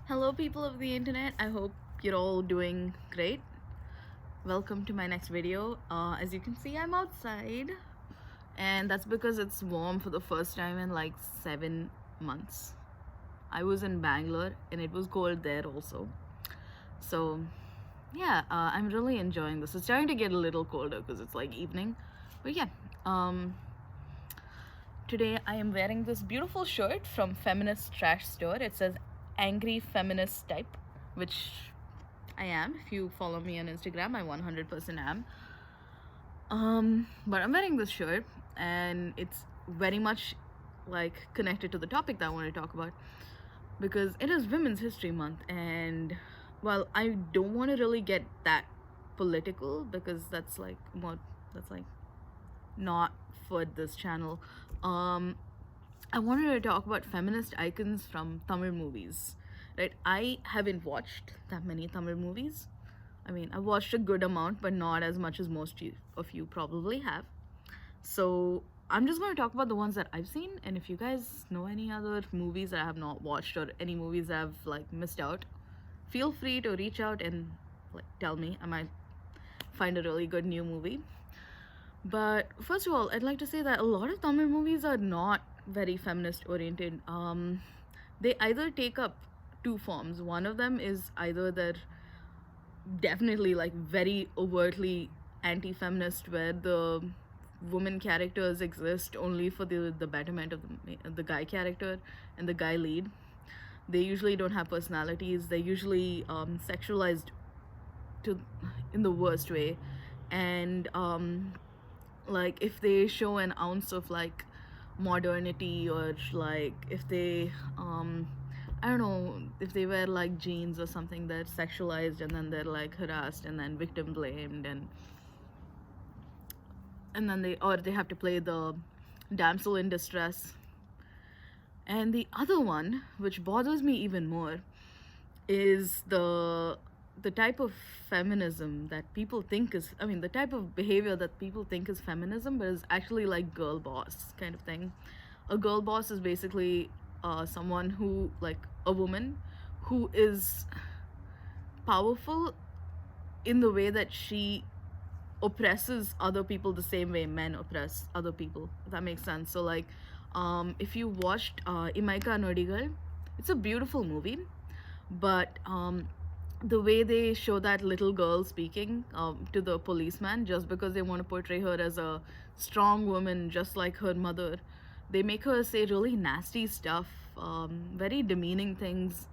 Hello, people of the internet. I hope you're all doing great. Welcome to my next video. As you can see, I'm outside, and that's because it's warm for the first time in like 7 months. I was in Bangalore, and it was cold there also. So, yeah, I'm really enjoying this. It's starting to get a little colder because it's like evening. But yeah, today I am wearing this beautiful shirt from Feminist Trash Store. It says Angry Feminist Type, which I am. If you follow me on Instagram, I 100% am. But I'm wearing this shirt, and it's very much like connected to the topic that I want to talk about because it is Women's History Month, and well, I don't want to really get that political because that's like not for this channel. Um, I wanted to talk about feminist icons from Tamil movies. Right? I haven't watched that many Tamil movies. I mean, I've watched a good amount, but not as much as of you probably have. So I'm just going to talk about the ones that I've seen, and if you guys know any other movies that I have not watched or any movies I've like missed out, feel free to reach out and like tell me. I might find a really good new movie. But first of all, I'd like to say that a lot of Tamil movies are not very feminist oriented. They either take up two forms. One of them is either they're definitely like very overtly anti-feminist, where the woman characters exist only for the betterment of the guy character and the guy lead. They usually don't have personalities. They're usually sexualized to in the worst way, and like if they show an ounce of like modernity, or like if they I don't know, if they wear like jeans or something, they're sexualized and then they're like harassed and then victim blamed, and then they have to play the damsel in distress. And the other one, which bothers me even more, is the type of feminism that people think is, I mean, the type of behavior that people think is feminism, but is actually like girl boss kind of thing. A girl boss is basically someone who, like a woman, who is powerful in the way that she oppresses other people the same way men oppress other people. If that makes sense. So like, if you watched Imaika Nodigal, it's a beautiful movie, but the way they show that little girl speaking to the policeman, just because they want to portray her as a strong woman just like her mother, they make her say really nasty stuff, very demeaning things,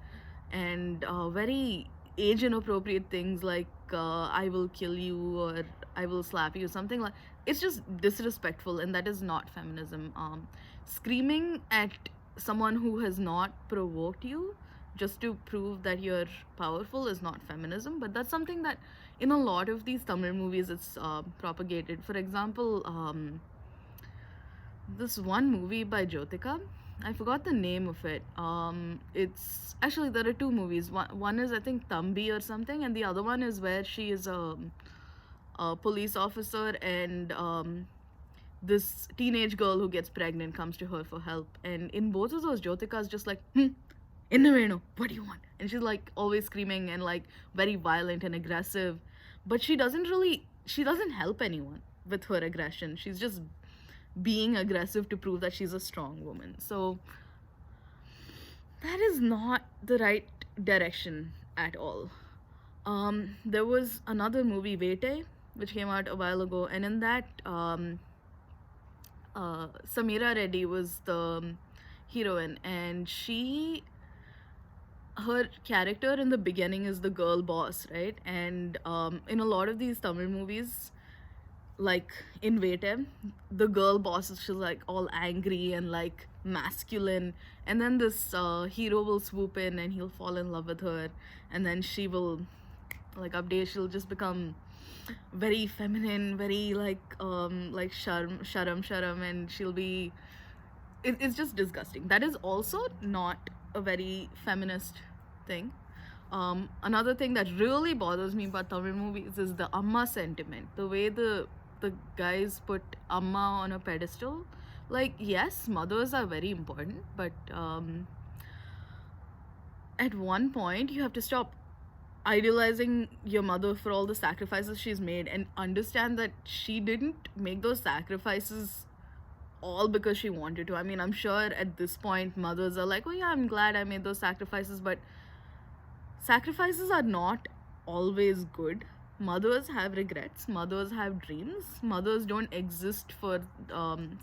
and very age inappropriate things like I will kill you or I will slap you, something like. It's just disrespectful, and that is not feminism. Screaming at someone who has not provoked you just to prove that you're powerful is not feminism, but that's something that in a lot of these Tamil movies it's propagated. For example, this one movie by Jyotika, I forgot the name of it. It's actually, there are two movies. One is I think Thambi or something, and the other one is where she is a police officer, and this teenage girl who gets pregnant comes to her for help. And in both of those, Jyotika's just like, what do you want? And she's like always screaming and like very violent and aggressive. But she doesn't help anyone with her aggression. She's just being aggressive to prove that she's a strong woman. So that is not the right direction at all. There was another movie, Vete, which came out a while ago, and in that, Samira Reddy was the heroine, and her character in the beginning is the girl boss, right? And in a lot of these Tamil movies, like in Vete, the girl boss is just like all angry and like masculine, and then this hero will swoop in and he'll fall in love with her, and then she will like update. She'll just become very feminine, very like sharam, and she'll be. It's just disgusting. That is also not a very feminist thing. Another thing that really bothers me about Tamil movies is the Amma sentiment. The way the guys put Amma on a pedestal. Like, yes, mothers are very important, but at one point you have to stop idealizing your mother for all the sacrifices she's made and understand that she didn't make those sacrifices all because she wanted to. I mean, I'm sure at this point mothers are like, oh yeah, I'm glad I made those sacrifices, but sacrifices are not always good. Mothers have regrets, mothers have dreams, mothers don't exist for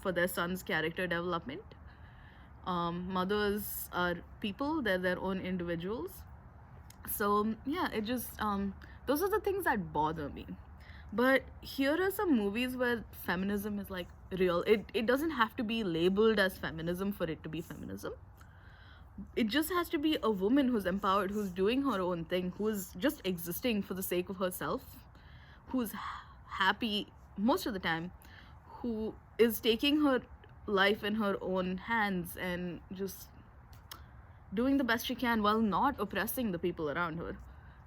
their son's character development. Mothers are people, they're their own individuals. So yeah, it just those are the things that bother me. But here are some movies where feminism is like real. It doesn't have to be labeled as feminism for it to be feminism. It just has to be a woman who's empowered, who's doing her own thing, who's just existing for the sake of herself, who's happy most of the time, who is taking her life in her own hands and just doing the best she can while not oppressing the people around her,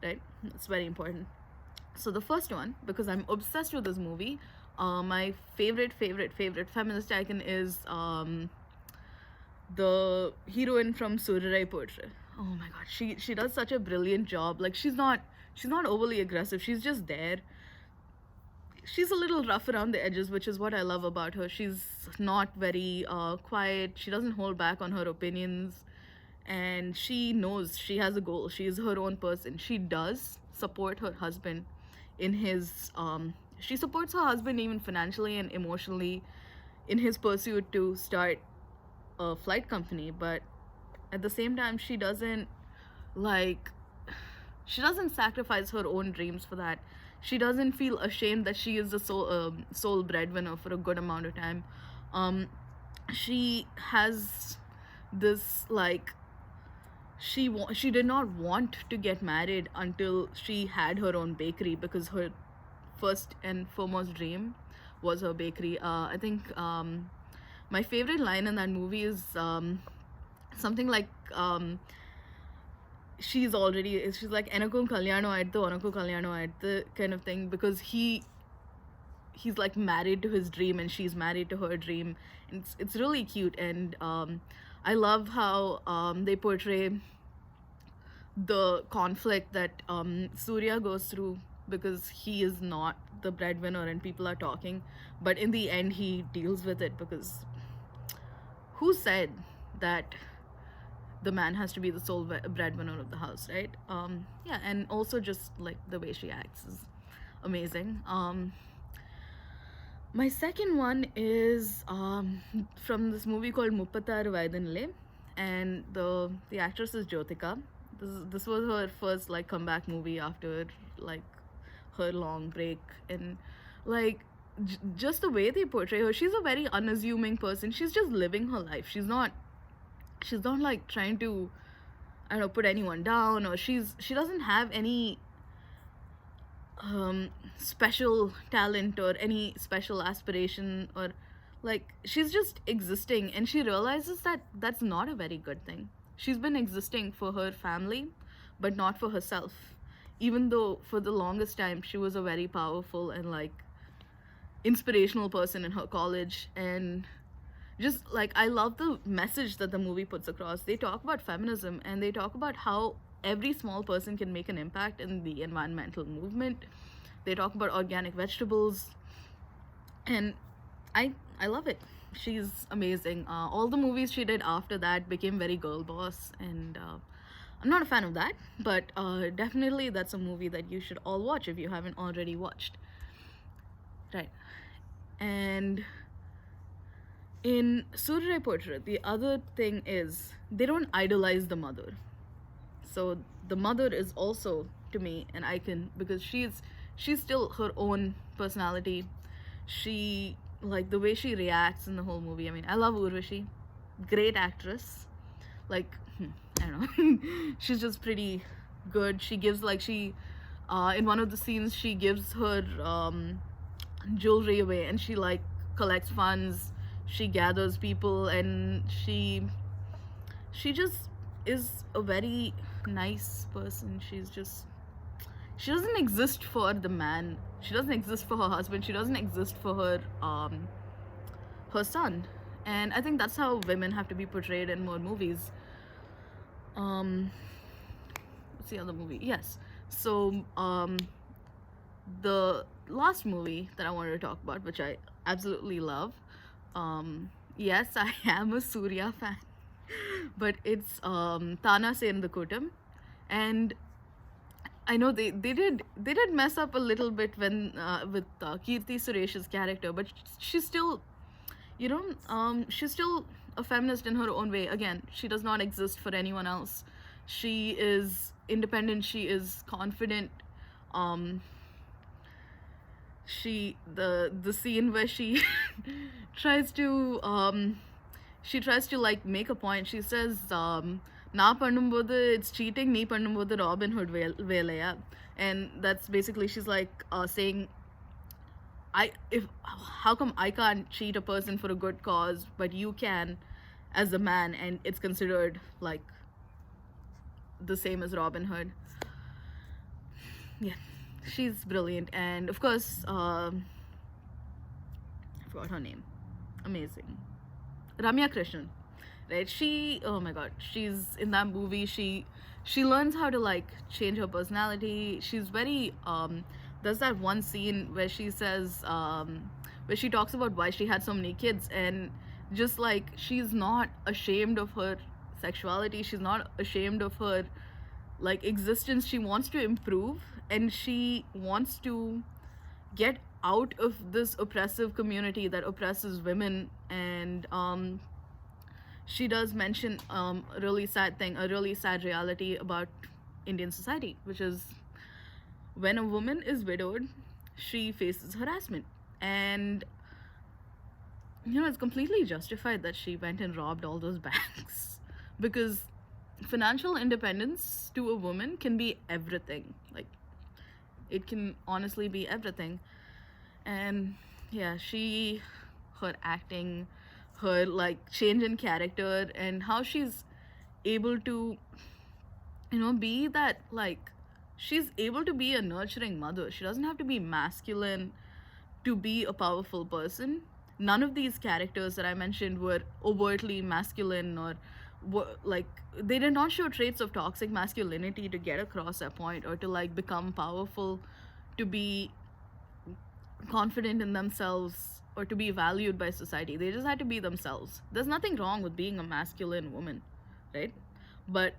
right? It's very important. So the first one, because I'm obsessed with this movie, my favorite feminist icon is the heroine from Suryarai Poetry. Oh my god, she does such a brilliant job. Like she's not overly aggressive. She's just there. She's a little rough around the edges, which is what I love about her. She's not very quiet. She doesn't hold back on her opinions, and she knows she has a goal. She is her own person. She does support her husband in his she supports her husband even financially and emotionally in his pursuit to start a flight company, but at the same time she doesn't sacrifice her own dreams for that. She doesn't feel ashamed that she is the sole breadwinner for a good amount of time. She has this like she did not want to get married until she had her own bakery, because her first and foremost dream was her bakery. I think my favorite line in that movie is something like she's like enakku kalyano aayadhu anakku kalyano aayadhu kind of thing, because he's like married to his dream and she's married to her dream. It's really cute, and I love how they portray the conflict that Surya goes through, because he is not the breadwinner and people are talking, but in the end he deals with it, because who said that the man has to be the sole breadwinner of the house, right? Yeah, and also just like the way she acts is amazing. My second one is from this movie called Muppataru Vaidanile, and the actress is Jyotika. This was her first like comeback movie after like her long break, and like just the way they portray her, she's a very unassuming person. She's just living her life. She's not like trying to, I don't know, put anyone down, or she doesn't have any special talent or any special aspiration, or like she's just existing, and she realizes that that's not a very good thing. She's been existing for her family but not for herself, even though for the longest time she was a very powerful and like inspirational person in her college. And just like I love the message that the movie puts across. They talk about feminism and they talk about how every small person can make an impact in the environmental movement. They talk about organic vegetables, and I love it. She's amazing. All the movies she did after that became very girl boss, and I'm not a fan of that, but definitely that's a movie that you should all watch if you haven't already watched, right? And in Suryarai Portrait, the other thing is they don't idolize the mother. So the mother is also, to me, an icon, because she's still her own personality. She, like the way she reacts in the whole movie. I mean, I love Urvashi, great actress. Like I don't know, she's just pretty good. She gives like in one of the scenes she gives her jewelry away, and she like collects funds. She gathers people, and she just is a very nice person. She doesn't exist for the man. She doesn't exist for her husband. She doesn't exist for her son. And I think that's how women have to be portrayed in more movies. what's the other movie? Yes. So the last movie that I wanted to talk about, which I absolutely love. Yes, I am a Surya fan, but it's Tana Sen the Kutam, and I know they did mess up a little bit when with Kirti Suresh's character, but she's still, she's still a feminist in her own way. Again, she does not exist for anyone else. She is independent. She is confident. Um, the scene where she tries to like make a point. She says, "Na பண்ணும்போது it's cheating, நீ பண்ணும்போது Robin Hood வேலையா," and that's basically she's like saying, if how come I can't cheat a person for a good cause, but you can as a man, and it's considered like the same as Robin Hood. Yeah, she's brilliant, and of course, I forgot her name. Amazing, Ramya Krishnan, right? She, oh my god, she's in that movie. She learns how to like change her personality. She's very there's that one scene where she says where she talks about why she had so many kids, and just like she's not ashamed of her sexuality, she's not ashamed of her like existence. She wants to improve, and she wants to get out of this oppressive community that oppresses women. And she does mention a really sad reality about Indian society, which is when a woman is widowed, she faces harassment. And it's completely justified that she went and robbed all those banks because financial independence to a woman can be everything. Like, it can honestly be everything. And yeah, her acting, her like change in character, and how she's able to be that, like, she's able to be a nurturing mother. She doesn't have to be masculine to be a powerful person. None of these characters that I mentioned were overtly masculine, or like, they did not show traits of toxic masculinity to get across that point, or to like become powerful, to be confident in themselves, or to be valued by society. They just had to be themselves. There's nothing wrong with being a masculine woman, right? But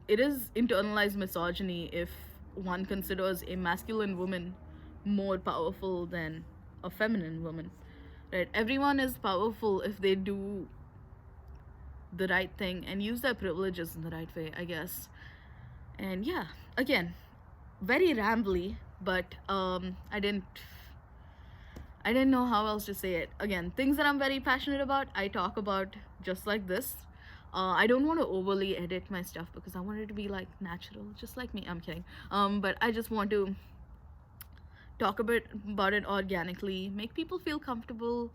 it is internalized misogyny if one considers a masculine woman more powerful than a feminine woman, right? Everyone is powerful if they do the right thing and use their privileges in the right way, I guess. And yeah, again, very rambly, but I didn't know how else to say it. Again, things that I'm very passionate about, I talk about just like this. I don't want to overly edit my stuff because I want it to be like natural, just like me. I'm kidding. But I just want to talk a bit about it organically, make people feel comfortable,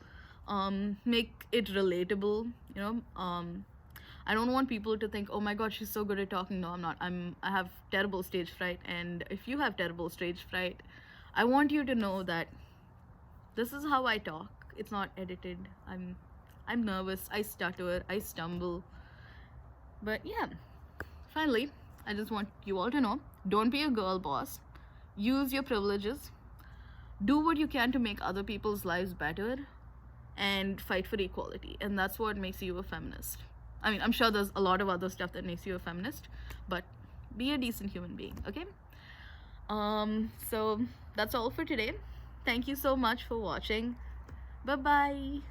make it relatable. I don't want people to think, oh my god, she's so good at talking. No, I'm not. I have terrible stage fright, and if you have terrible stage fright, I want you to know that this is how I talk. It's not edited. I'm nervous. I stutter. I stumble. But yeah, finally, I just want you all to know, don't be a girl boss. Use your privileges. Do what you can to make other people's lives better, and fight for equality. And that's what makes you a feminist. I mean, I'm sure there's a lot of other stuff that makes you a feminist, but be a decent human being, okay? So that's all for today. Thank you so much for watching. Bye-bye.